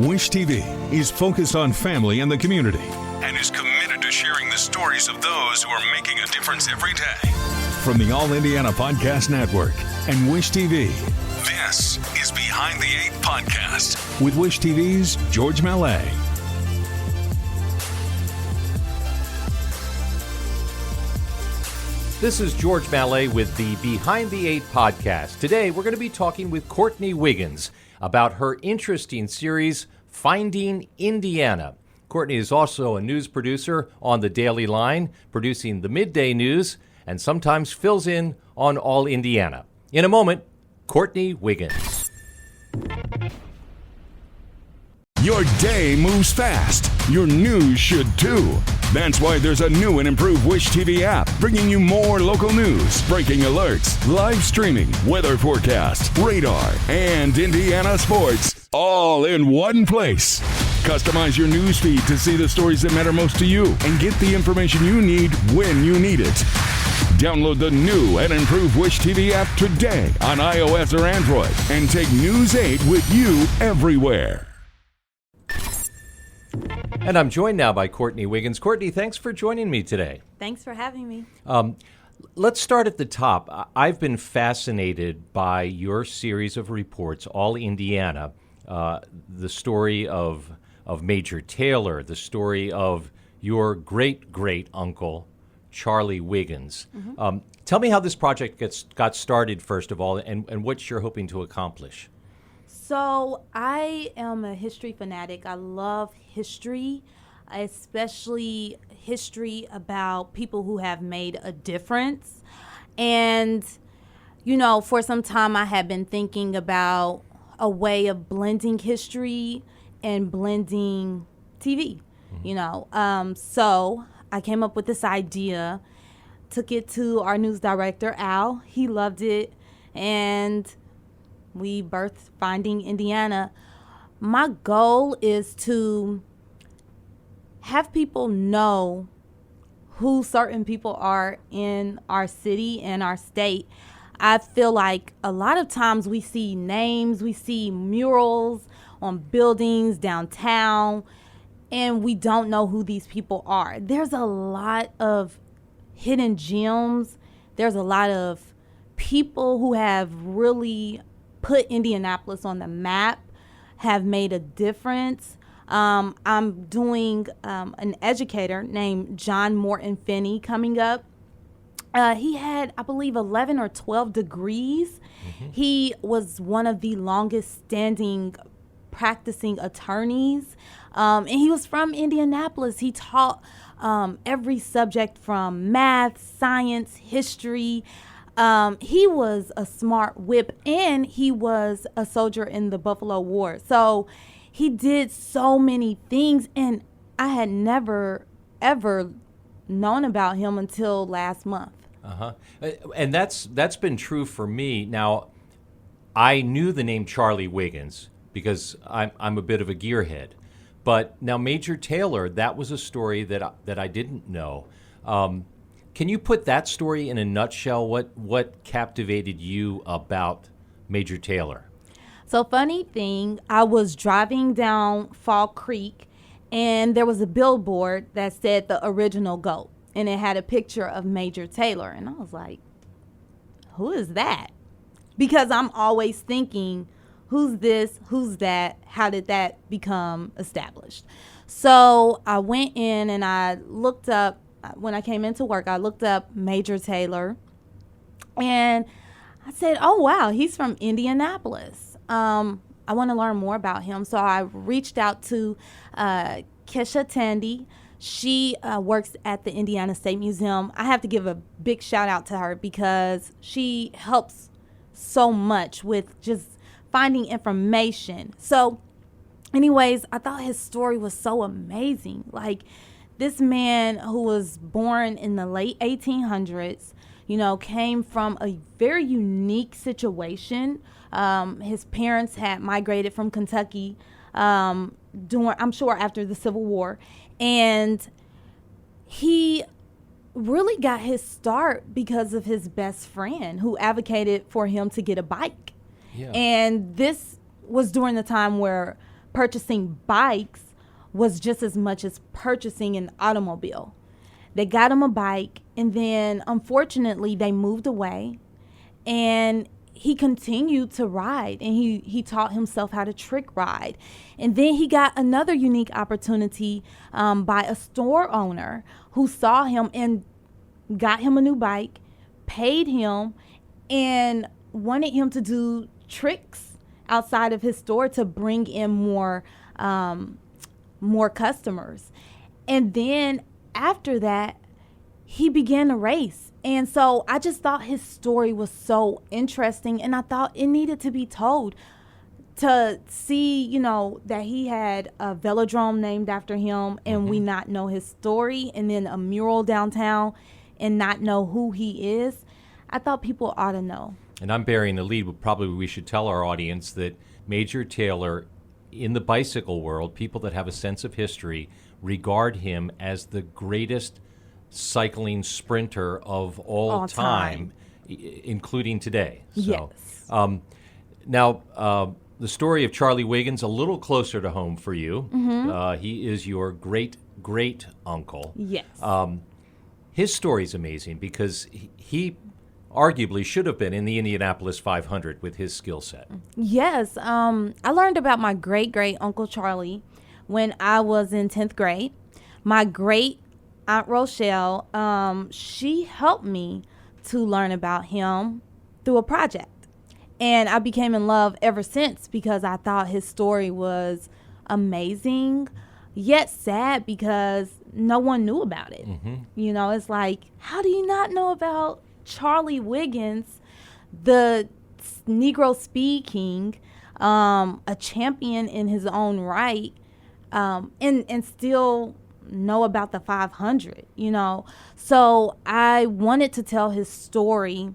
Wish TV is focused on family and the community and is committed to sharing the stories of those who are making a difference every day. From the All Indiana Podcast Network and Wish TV, this is Behind the Eight Podcast with Wish TV's George Mallet. This is George Mallet with the Behind the Eight Podcast. Today, we're going to be talking with Courtney Wiggins about her interesting series, Finding Indiana. Courtney is also a news producer on The Daily Line, producing the midday news, and sometimes fills in on All Indiana. In a moment, Courtney Wiggins. Your day moves fast. Your news should too. That's why there's a new and improved Wish TV app bringing you more local news, breaking alerts, live streaming, weather forecasts, radar, and Indiana sports all in one place. Customize your news feed to see the stories that matter most to you and get the information you need when you need it. Download the new and improved Wish TV app today on iOS or Android and take News 8 with you everywhere. And I'm joined now by Courtney Wiggins. Courtney, thanks for joining me today. Thanks for having me. Let's start at the top. I've been fascinated by your series of reports, All Indiana, the story of Major Taylor, the story of your great-great-uncle, Charlie Wiggins. Mm-hmm. Tell me how this project got started, first of all, and what you're hoping to accomplish. So I am a history fanatic. I love history, especially history about people who have made a difference. And, you know, for some time I had been thinking about a way of blending history and blending TV, you know. So I came up with this idea, took it to our news director, Al. He loved it, and we birthed Finding Indiana. My goal is to have people know who certain people are in our city and our state. I feel like a lot of times we see names, we see murals on buildings downtown, and we don't know who these people are. There's a lot of hidden gems. There's a lot of people who have really put Indianapolis on the map, have made a difference. I'm doing an educator named John Morton Finney coming up. He had, I believe, 11 or 12 degrees. Mm-hmm. He was one of the longest standing practicing attorneys. And he was from Indianapolis. He taught every subject from math, science, history. He was a smart whip, and he was a soldier in the Buffalo War. So he did so many things, and I had never, ever known about him until last month. Uh-huh. And that's been true for me. Now, I knew the name Charlie Wiggins because I'm a bit of a gearhead. But now Major Taylor, that was a story that I didn't know. Can you put that story in a nutshell? What captivated you about Major Taylor? So funny thing, I was driving down Fall Creek, and there was a billboard that said the original GOAT, and it had a picture of Major Taylor. And I was like, who is that? Because I'm always thinking, who's this, who's that, how did that become established? So I went in and I looked up, when I came into work, I looked up Major Taylor, and I said, oh, wow, he's from Indianapolis. I want to learn more about him. So I reached out to Kesha Tandy. She works at the Indiana State Museum. I have to give a big shout out to her because she helps so much with just finding information. So anyways, I thought his story was so amazing. Like, this man who was born in the late 1800s, you know, came from a very unique situation. His parents had migrated from Kentucky I'm sure after the Civil War, and he really got his start because of his best friend who advocated for him to get a bike. Yeah. And this was during the time where purchasing bikes was just as much as purchasing an automobile. They got him a bike, and then unfortunately they moved away, and he continued to ride, and he taught himself how to trick ride. And then he got another unique opportunity by a store owner who saw him and got him a new bike, paid him, and wanted him to do tricks outside of his store to bring in more customers. And then after that, he began a race. And so I just thought his story was so interesting, and I thought it needed to be told. To see, you know, that he had a velodrome named after him, and we not know his story, and then a mural downtown and not know who he is, I thought people ought to know. And I'm burying the lead, but probably we should tell our audience that Major Taylor, in the bicycle world, people that have a sense of history regard him as the greatest cycling sprinter of all time, including today. So, yes. Now, the story of Charlie Wiggins, a little closer to home for you. He is your great uncle. Yes. His story is amazing because he arguably should have been in the Indianapolis 500 with his skill set. Yes. I learned about my great uncle Charlie when I was in 10th grade. My great Aunt Rochelle, she helped me to learn about him through a project. And I became in love ever since because I thought his story was amazing, yet sad because no one knew about it. You know, it's like, how do you not know about Charlie Wiggins, the Negro Speed King, a champion in his own right, and still know about the 500, you know? So I wanted to tell his story.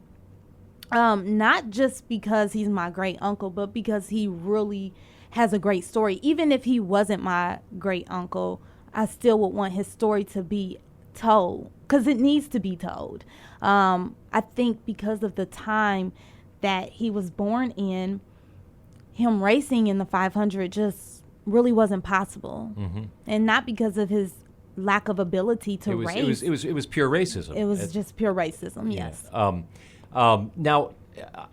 Not just because he's my great uncle, but because he really has a great story. Even if he wasn't my great uncle, I still would want his story to be told because it needs to be told. I think because of the time that he was born in, him racing in the 500 just really wasn't possible. And not because of his lack of ability to race. It was pure racism. It was just pure racism, yes. Now,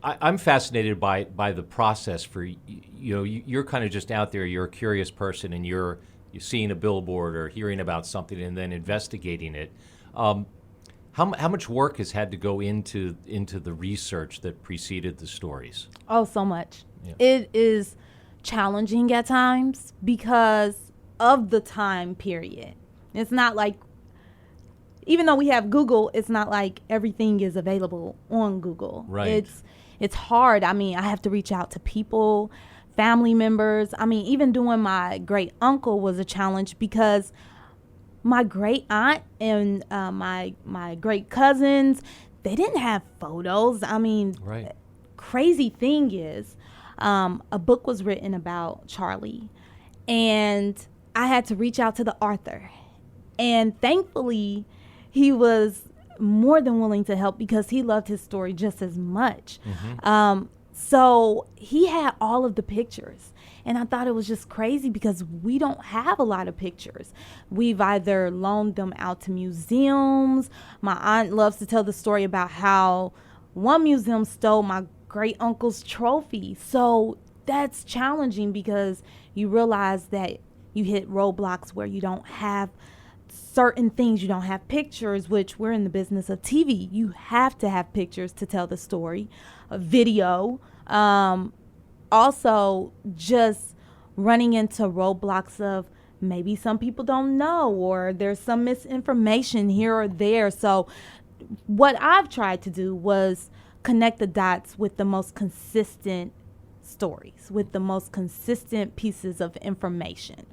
I'm fascinated by the process for, you know, you're kind of just out there, you're a curious person, and you're seeing a billboard or hearing about something and then investigating it. How much work has had to go into the research that preceded the stories? Oh, so much. Yeah. It is challenging at times because of the time period. It's not like, even though we have Google, it's not like everything is available on Google. Right. It's hard. I mean, I have to reach out to people, family members. I mean, even doing my great uncle was a challenge because my great aunt and my great cousins, they didn't have photos. I mean, right. Crazy thing is, a book was written about Charlie, and I had to reach out to the author, and thankfully, he was more than willing to help because he loved his story just as much. So he had all of the pictures. And I thought it was just crazy because we don't have a lot of pictures. We've either loaned them out to museums. My aunt loves to tell the story about how one museum stole my great uncle's trophy. So that's challenging because you realize that you hit roadblocks where you don't have certain things. You don't have pictures, which we're in the business of TV. You have to have pictures to tell the story, a video. Also, just running into roadblocks of maybe some people don't know or there's some misinformation here or there. So what I've tried to do was connect the dots with the most consistent stories, with the most consistent pieces of information.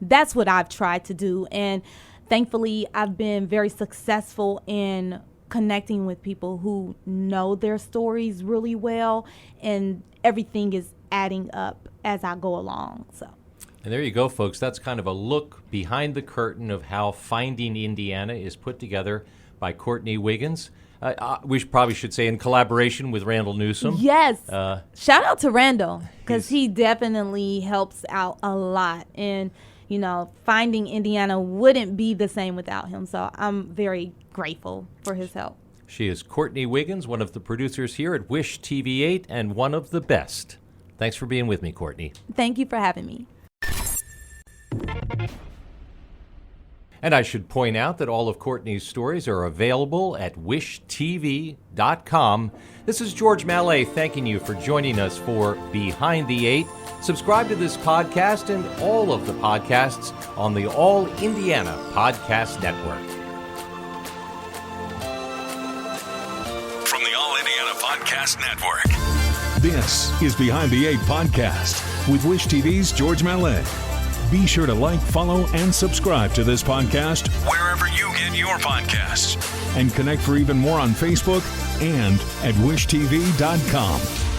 That's what I've tried to do. And thankfully, I've been very successful in connecting with people who know their stories really well, and everything is adding up as I go along. So, and there you go, folks. That's kind of a look behind the curtain of how Finding Indiana is put together by Courtney Wiggins. We probably should say in collaboration with Randall Newsome. Yes. Shout out to Randall, because he definitely helps out a lot. And, Finding Indiana wouldn't be the same without him. So I'm very grateful for his help. She is Courtney Wiggins, one of the producers here at Wish TV8 and one of the best. Thanks for being with me, Courtney. Thank you for having me. And I should point out that all of Courtney's stories are available at wishtv.com. This is George Mallet thanking you for joining us for Behind the Eight. Subscribe to this podcast and all of the podcasts on the All Indiana Podcast Network. From the All Indiana Podcast Network, this is Behind the Eight Podcast with Wish TV's George Mallet. Be sure to like, follow, and subscribe to this podcast wherever you get your podcasts. And connect for even more on Facebook and at wishtv.com.